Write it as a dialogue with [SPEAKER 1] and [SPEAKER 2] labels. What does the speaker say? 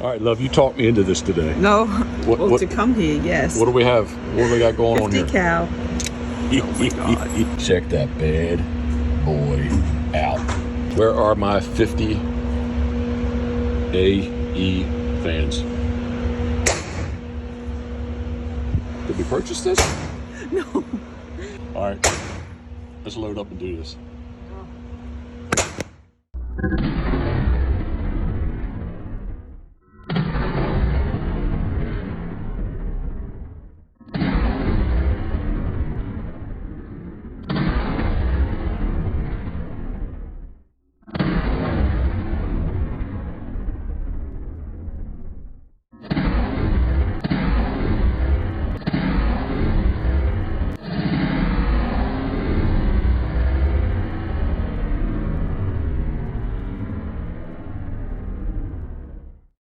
[SPEAKER 1] All right, love, you talked me into this today.
[SPEAKER 2] No,
[SPEAKER 1] What-
[SPEAKER 2] to come here, yes.
[SPEAKER 1] What do we have? What do we got going on
[SPEAKER 2] 50
[SPEAKER 1] here?
[SPEAKER 2] cow.
[SPEAKER 1] Check that bad boy out. Where are my 50 AE fans? Did we purchase this?
[SPEAKER 2] No.
[SPEAKER 1] All right, let's load up and do this.